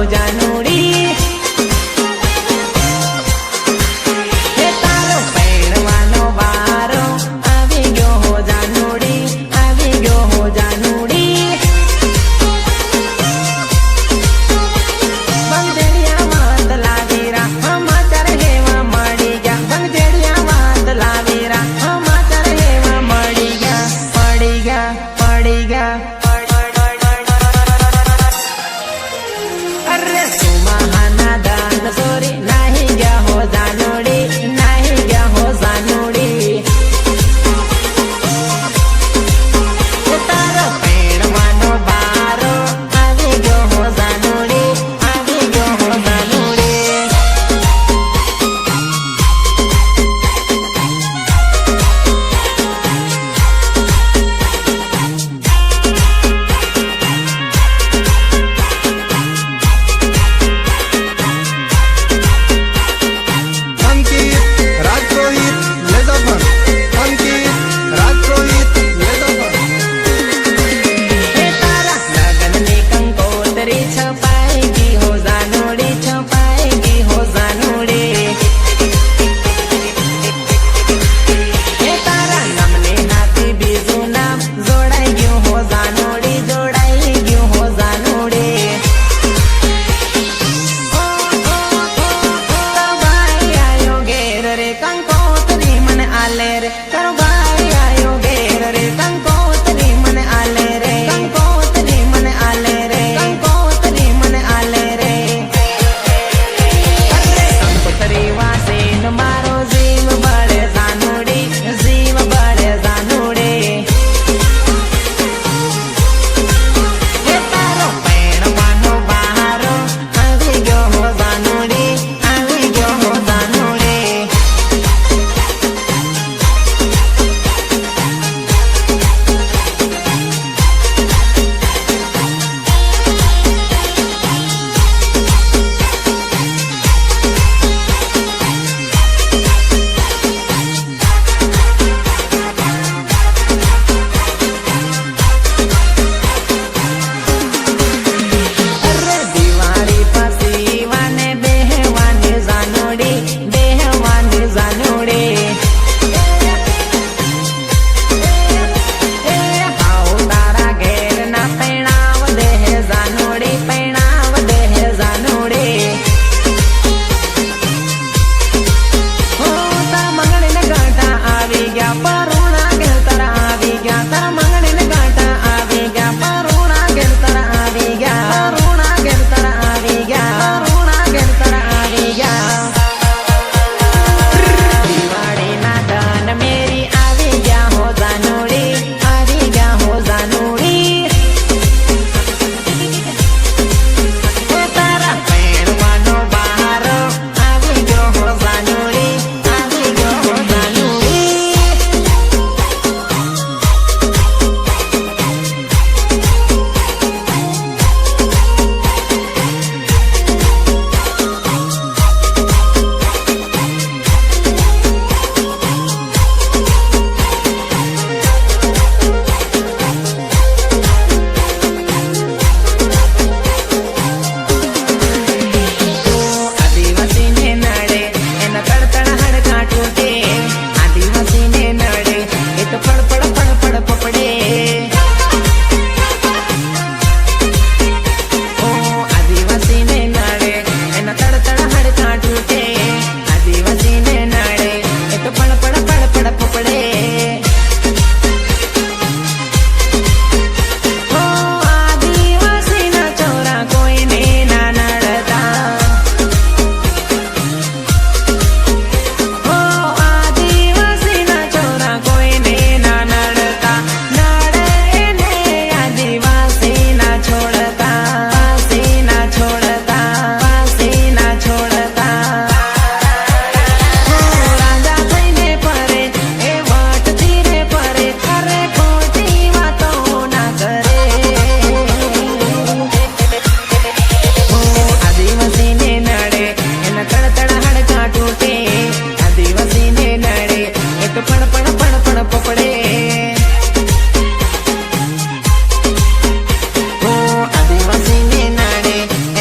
જાનુડી એ તારો પહેરવાનો વારો આવી ગયો હો જાનુડી આવી ગયો હો જાનુડી બંગેડિયા વાત લાવીરા સમાચાર હેવા મળી ગયા બંગેડિયા વાત લાવીરા સમાચાર હેવા મળી ગયા પડી ગયા પડી ગયા અરે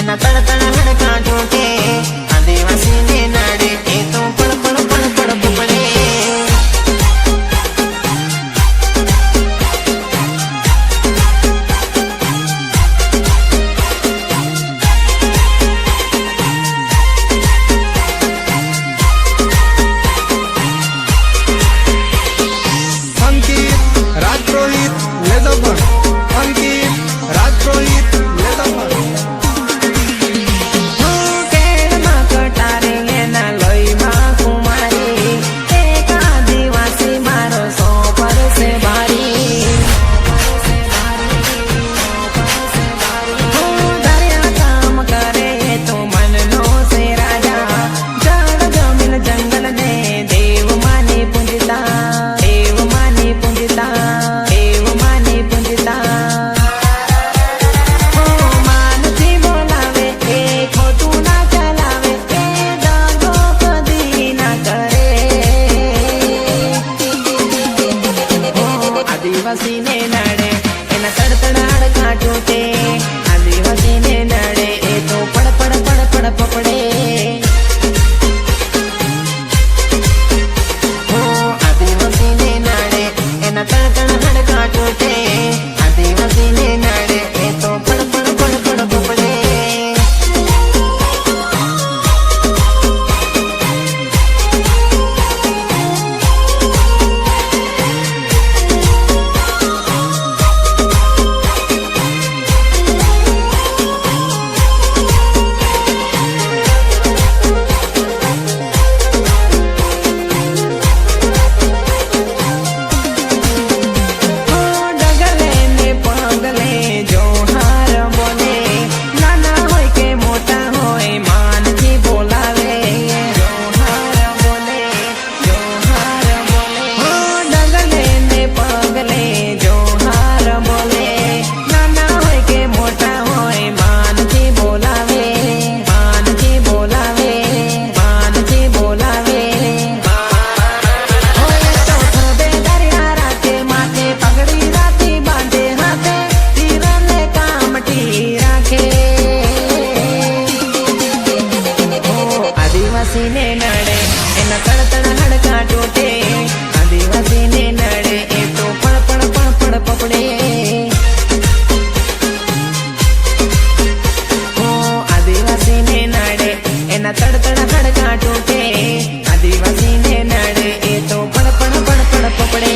એના તડતડ હડકા તૂટે આદિવાસીને નડે એ તો પડ પડ પડ પડ બબડે આદિવાસીને નડે એના તડતડ હડકા તૂટે આદિવાસીને નડે એ તો પડ પડ પડ પડ પપડે આદિવાસીને નડે એના તડતડ હડકા તૂટે આદિવાસીને નડે એ તો પડ પડ પડ પડ પપડે આદિવાસીને નડે એના તડતડ હડકા તૂટે આદિવાસીને નડે એ તો પડ પડ પડ પડ પપડે આદિવાસીને નડે એના તડતડ હડકા તૂટે આદિવાસીને નડે એ તો પડ પડ પડ પડ પપડે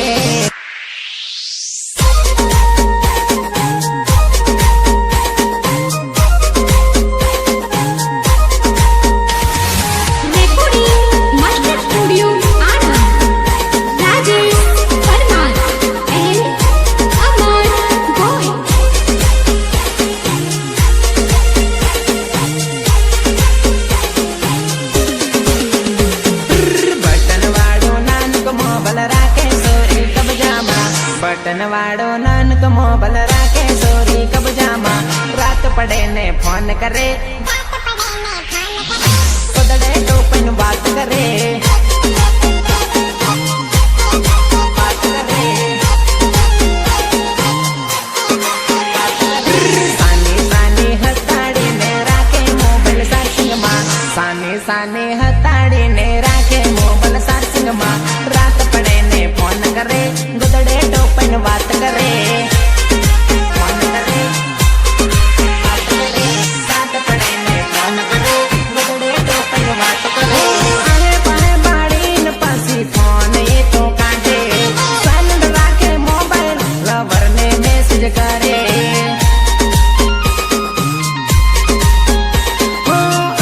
બટનવાળો નાનક મોબાઈલ રાખે સોરી કબજામાં રાત પડે ને ફોન કરે પદડે ટોપન વાત કરે સાની હતાડીને રાખે મોબાઈલ સાર્સિંગમાં સાની હતાડીને રાખે મોબાઈલ સાર્સિંગમાં રાત પડે ને ફોન કરે ગોદડે ટોપન વાત કરે ફોન કરે વાત કરે રાત પડે ને ફોન કરે ગોદડે ટોપન વાત કરે આને પાને બાળીને પાછી ફોન એ તો કાઢે સાયલેન્ટ રાખે મોબાઈલ લવરને મેસેજ કરે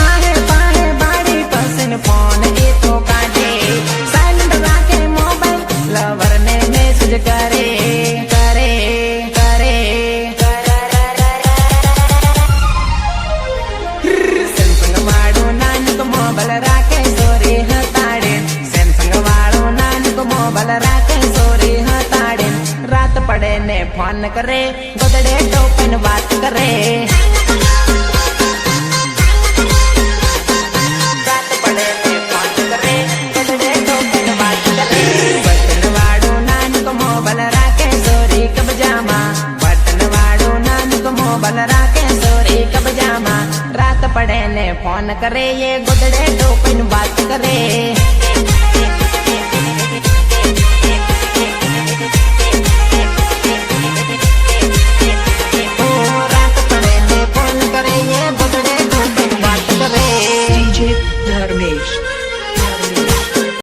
આને પાને બાળી પાછી ફોન એ તો કાઢે સાયલેન્ટ રાખે મોબાઈલ લવરને મેસેજ કરે સેમસંગ વાળો નાનક મોબાઈલ રાખે સોરી હતાડે સેમસંગ વાળો નાનક મોબાઈલ રાખે સોરી હતાડે રાત પડે ને ફોન કરે ગોદડે ટોપન વાત કરે રાત પડે ને ફોન કરે ગોદડે ટોપન વાત કરે બટન વાળો નાનક મોબાઈલ રાખે સોરી કબજામાં બટન વાળો નાનક મોબાઈલ રાખે સોરી કબજામાં પડે ને ફોન કરે એ ગોદડે ટોપીને વાત કરે